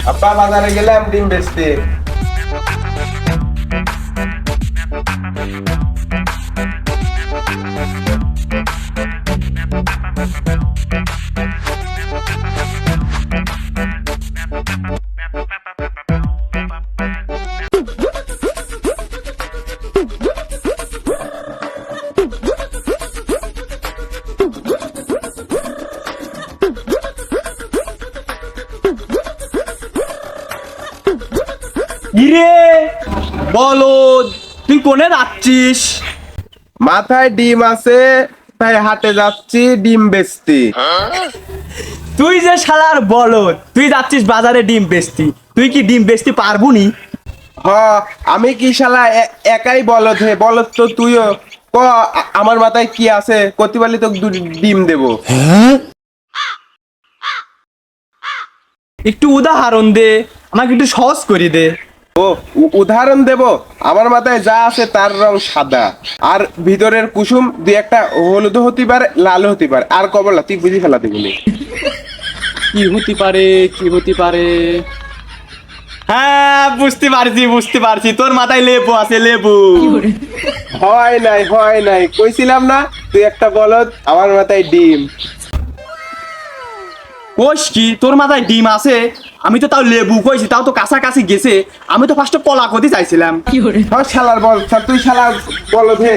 আব্বা বাজারে গেলাম ডিম বেচতে। ইরে বলদ, তুই কোনে যাচ্ছিস? মাথায় ডিম আছে তাই হাটে যাচ্ছি ডিম বেচতে। তুই যে শালার বলদ, তুই যাচ্ছিস বাজারে ডিম বেচতি। তুই কি ডিম বেচতে পারবুনি? হ, আমি কি শালা একাই বলদ হে? বলদ তো তুইও। ক আমার মাথায় কি আছে? কতিবালি তোকে দুটি ডিম দেবো। একটু উদাহরণ দে, আমাকে একটু সহজ করে দে। ও উদাহরণ দেব? আমার মাথায় যা আছে তার রং সাদা, আর ভিতরের কুসুম দুই একটা হলুদ হতে পারে, লাল হতে পারে। আর কবলা তুই বুঝি ফেলাতে বলি। কি হতে পারে, কি হতে পারে? হ্যাঁ, বুঝতে পারছি, তোর মাথায় লেবু আছে, লেবু। হয় নাই কইছিলাম না তুই একটা বলদ, আমার মাথায় ডিম। কোষ কি তোর মাথায় ডিম আছে? আমি তো তাও লেবু কইছি, তাও তো কাছাকাছি গেছে। আমি তো ফার্স্টে কলা কতি চাইছিলাম। শালার বল, তুই শালা বলদ হে।